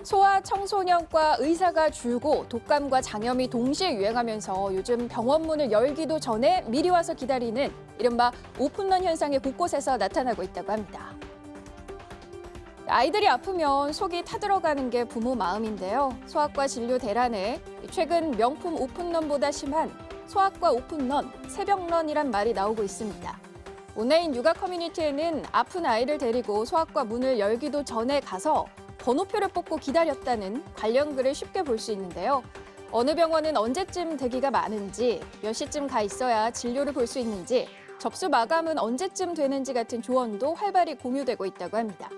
소아청소년과 의사가 줄고 독감과 장염이 동시에 유행하면서 요즘 병원 문을 열기도 전에 미리 와서 기다리는 이른바 오픈런 현상이 곳곳에서 나타나고 있다고 합니다. 아이들이 아프면 속이 타들어가는 게 부모 마음인데요. 소아과 진료 대란에 최근 명품 오픈런보다 심한 소아과 오픈런, 새벽런이란 말이 나오고 있습니다. 온라인 육아 커뮤니티에는 아픈 아이를 데리고 소아과 문을 열기도 전에 가서 번호표를 뽑고 기다렸다는 관련 글을 쉽게 볼 수 있는데요. 어느 병원은 언제쯤 대기가 많은지, 몇 시쯤 가 있어야 진료를 볼 수 있는지, 접수 마감은 언제쯤 되는지 같은 조언도 활발히 공유되고 있다고 합니다.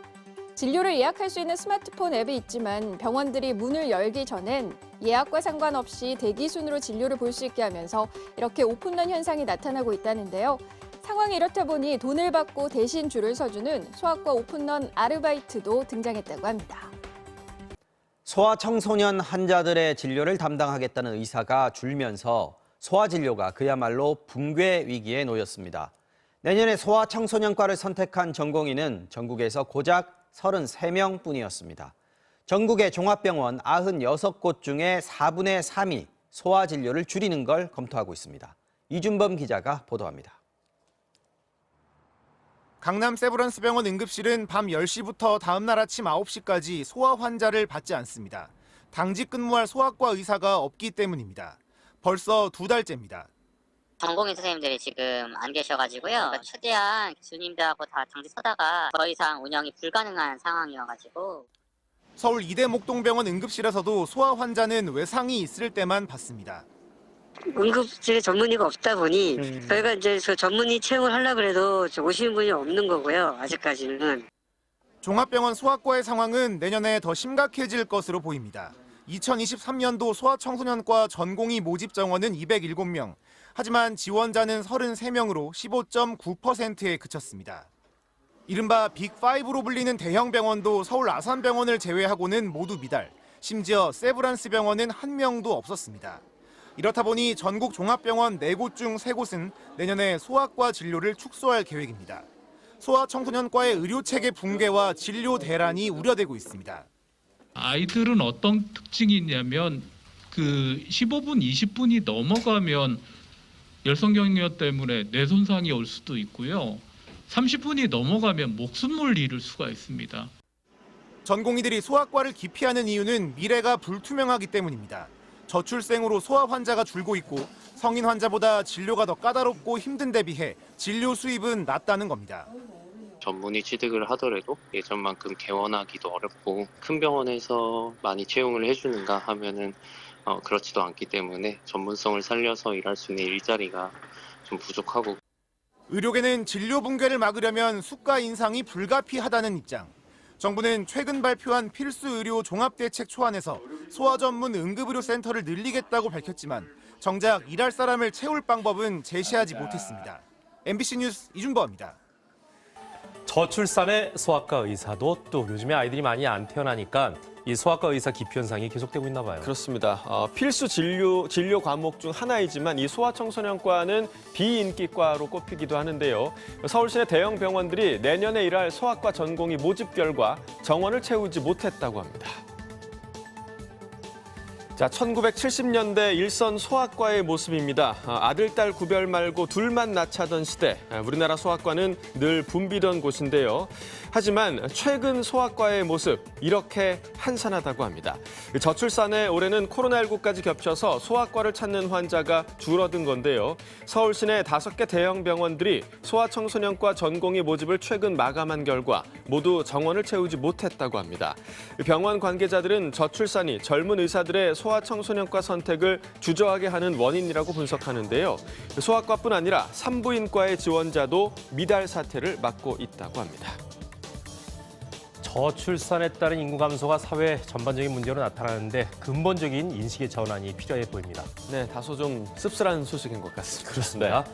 진료를 예약할 수 있는 스마트폰 앱이 있지만 병원들이 문을 열기 전엔 예약과 상관없이 대기 순으로 진료를 볼 수 있게 하면서 이렇게 오픈런 현상이 나타나고 있다는데요. 상황이 이렇다 보니 돈을 받고 대신 줄을 서주는 소아과 오픈런 아르바이트도 등장했다고 합니다. 소아청소년 환자들의 진료를 담당하겠다는 의사가 줄면서 소아진료가 그야말로 붕괴 위기에 놓였습니다. 내년에 소아청소년과를 선택한 전공의는 전국에서 고작 33명뿐이었습니다. 전국의 종합병원 96곳 중에 4분의 3이 소아진료를 줄이는 걸 검토하고 있습니다. 이준범 기자가 보도합니다. 강남 세브란스병원 응급실은 밤 10시부터 다음 날 아침 9시까지 소아 환자를 받지 않습니다. 당직 근무할 소아과 의사가 없기 때문입니다. 벌써 2달째입니다. 전공의 선생님들이 지금 안 계셔가지고요. 최대한 교수님들하고 다 당직 서다가 더 이상 운영이 불가능한 상황이어가지고. 서울 이대목동병원 응급실에서도 소아 환자는 외상이 있을 때만 받습니다. 응급실에 전문의가 없다 보니 저희가 이제 저 전문의 채용을 하려고 해도 오시는 분이 없는 거고요. 아직까지는. 종합병원 소아과의 상황은 내년에 더 심각해질 것으로 보입니다. 2023년도 소아청소년과 전공의 모집 정원은 207명. 하지만 지원자는 33명으로 15.9%에 그쳤습니다. 이른바 빅5로 불리는 대형 병원도 서울 아산병원을 제외하고는 모두 미달. 심지어 세브란스 병원은 한 명도 없었습니다. 이렇다 보니 전국 종합병원 4곳 중 3곳은 내년에 소아과 진료를 축소할 계획입니다. 소아청소년과의 의료체계 붕괴와 진료 대란이 우려되고 있습니다. 아이들은 어떤 특징이 있냐면 15분, 20분이 넘어가면 열성경련 때문에 뇌 손상이 올 수도 있고요. 30분이 넘어가면 목숨을 잃을 수가 있습니다. 전공의들이 소아과를 기피하는 이유는 미래가 불투명하기 때문입니다. 저출생으로 소아 환자가 줄고 있고 성인 환자보다 진료가 더 까다롭고 힘든 데 비해 진료 수입은 낮다는 겁니다. 전문의 취득을 하더라도 예전만큼 개원하기도 어렵고 큰 병원에서 많이 채용을 해주는가 하면은 그렇지도 않기 때문에 전문성을 살려서 일할 수 있는 일자리가 좀 부족하고. 의료계는 진료 붕괴를 막으려면 수가 인상이 불가피하다는 입장. 정부는 최근 발표한 필수 의료 종합대책 초안에서 소아 전문 응급의료센터를 늘리겠다고 밝혔지만 정작 일할 사람을 채울 방법은 제시하지 못했습니다. MBC 뉴스 이준범입니다. 저출산의 소아과 의사도 또 요즘에 아이들이 많이 안 태어나니까 이 소아과 의사 기피 현상이 계속되고 있나 봐요. 그렇습니다. 필수 진료 과목 중 하나이지만 이 소아청소년과는 비인기과로 꼽히기도 하는데요. 서울시내 대형 병원들이 내년에 일할 소아과 전공의 모집 결과 정원을 채우지 못했다고 합니다. 자, 1970년대 일선 소아과의 모습입니다. 아들, 딸 구별 말고 둘만 낳자던 시대, 우리나라 소아과는 늘 붐비던 곳인데요. 하지만 최근 소아과의 모습, 이렇게 한산하다고 합니다. 저출산에 올해는 코로나19까지 겹쳐서 소아과를 찾는 환자가 줄어든 건데요. 서울 시내 5개 대형 병원들이 소아청소년과 전공의 모집을 최근 마감한 결과 모두 정원을 채우지 못했다고 합니다. 병원 관계자들은 저출산이 젊은 의사들의 소아청소년과 선택을 주저하게 하는 원인이라고 분석하는데요. 소아과뿐 아니라 산부인과의 지원자도 미달 사태를 맞고 있다고 합니다. 저출산에 따른 인구 감소가 사회 전반적인 문제로 나타나는데 근본적인 인식의 전환이 필요해 보입니다. 네, 다소 좀 씁쓸한 소식인 것 같습니다. 그렇습니다.